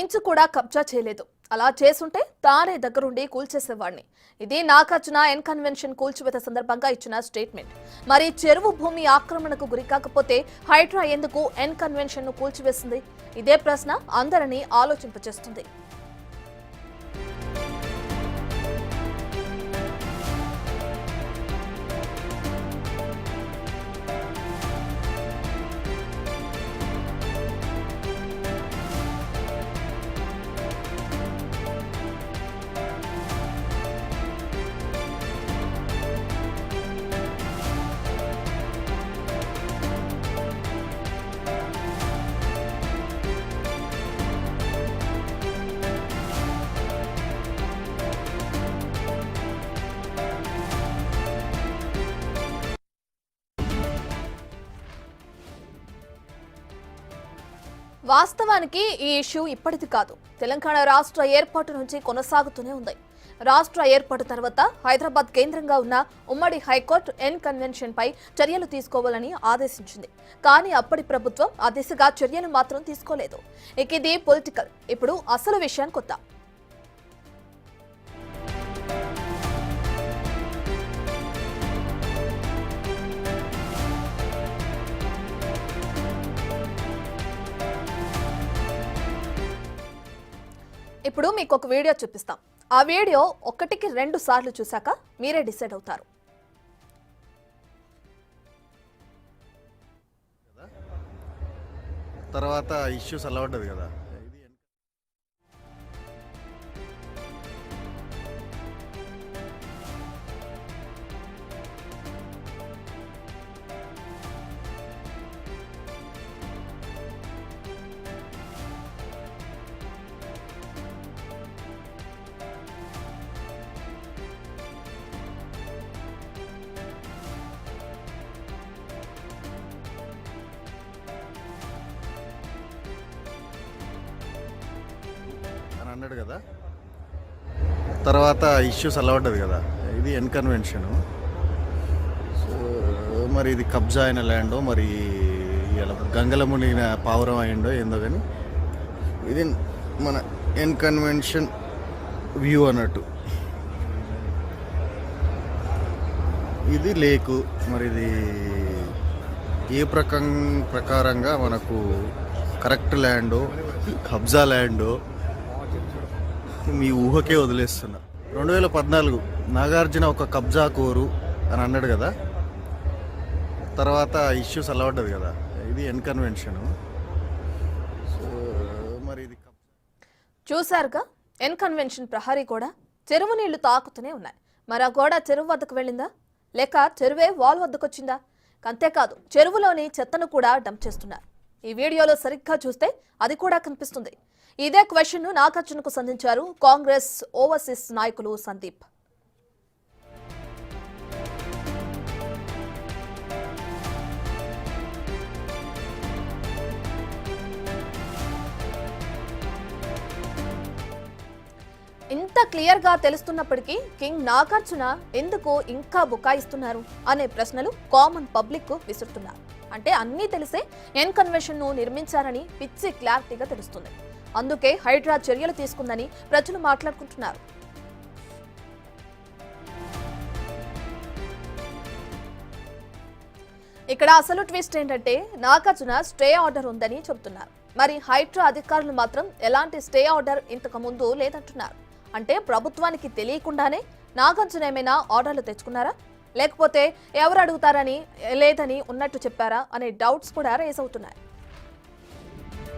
Inch కూడా కబ్జా చేయలేదు. అలా చేసుంటే తానే దగ్గరుండి కూల్చేసేవాడిని. ఇది నాగార్జున ఎన్ కన్వెన్షన్ కూల్చివేత సందర్భంగా ఇచ్చిన స్టేట్మెంట్. మరి చెరువు భూమి ఆక్రమణకు గురి కాకపోతే హైడ్రా ఎందుకు ఎన్ కన్వెన్షన్ ను కూల్చివేసింది? ఇదే ప్రశ్న అందరినీ ఆలోచింపచేస్తుంది. వాస్తవానికి ఈ ఇష్యూ ఇప్పటిది కాదు. తెలంగాణ రాష్ట్ర ఏర్పాటు నుంచి కొనసాగుతూనే ఉంది. రాష్ట్ర ఏర్పాటు తర్వాత హైదరాబాద్ కేంద్రంగా ఉన్న ఉమ్మడి హైకోర్టు ఎన్ కన్వెన్షన్ పై చర్యలు తీసుకోవాలని ఆదేశించింది. కానీ అప్పటి ప్రభుత్వం ఆ దిశగా చర్యలు మాత్రం తీసుకోలేదు. ఇక ఇది పొలిటికల్. ఇప్పుడు అసలు విషయానికి వద్దాం. ఇప్పుడు మీకు ఒక వీడియో చూపిస్తాం. ఆ వీడియో ఒకటికి 2 సార్లు చూశాక మీరే డిసైడ్ అవుతారు. తర్వాత ఇష్యూస్ అలా ఉండదు కదా. అన్నాడు కదా. తర్వాత ఇష్యూస్ అలా ఉండదు కదా. ఇది ఎన్ కన్వెన్షన్. సో మరి ఇది కబ్జా అయిన ల్యాండో మరి గంగల మునిగిన పావురం అయిండో ఏందో కానీ ఇది మన ఎన్ కన్వెన్షన్ వ్యూ అన్నట్టు. ఇది లేకు. మరి ఇది ఏ ప్రకారంగా మనకు కరెక్ట్ ల్యాండో కబ్జా ల్యాండో మీ ఊహకే వదిలేస్తున్నా. 2014 నాగార్జున ఒక కబ్జా కోరు అని అన్నాడు కదా. తర్వాత ఇష్యూస్ అలా ఉండదు కదా. ఇది ఎన్ కన్వెన్షన్. సో మరి ఇది చూసారుగా, ఎన్ కన్వెన్షన్ ప్రహరీ కూడా చెరువు నీళ్లు తాకుతూనే ఉన్నాయి. మరి ఆ గోడ చెరువు వద్దకు వెళ్ళిందా, లేక చెరువే వాల్ వద్దకు వచ్చిందా? అంతేకాదు, చెరువులోని చెత్తను కూడా డంప్ చేస్తున్నారు. ఈ వీడియోలో సరిగ్గా చూస్తే అది కూడా కనిపిస్తుంది. ఇదే క్వశ్చన్ ను నాగార్జునకు సంధించారు కాంగ్రెస్ ఓవర్సీస్ నాయకులు సందీప్. ఇంత క్లియర్ గా తెలుస్తున్నప్పటికీ కింగ్ నాగార్జున ఎందుకు ఇంకా బుకాయిస్తున్నారు అనే ప్రశ్నలు కామన్ పబ్లిక్ కు విసురుతున్నారు. అంటే అన్నీ తెలిసే ఎన్ కన్వెన్షన్ ను నిర్మించారని పిచ్చి క్లారిటీగా తెలుస్తుంది. అందుకే హైడ్రా చర్యలు తీసుకుందని ప్రజలు మాట్లాడుకుంటున్నారు. ఇక్కడ అసలు ట్విస్ట్ ఏంటంటే నాగార్జున స్టే ఆర్డర్ ఉందని చెబుతున్నారు. మరి హైడ్రా అధికారులు మాత్రం ఎలాంటి స్టే ఆర్డర్ ఇంతకు ముందు లేదంటున్నారు. అంటే ప్రభుత్వానికి తెలియకుండానే నాగార్జున ఏమైనా ఆర్డర్లు తెచ్చుకున్నారా, లేకపోతే ఎవరు అడుగుతారని లేదని ఉన్నట్టు చెప్పారా అనే డౌట్స్ కూడా రేజ్ అవుతున్నాయి.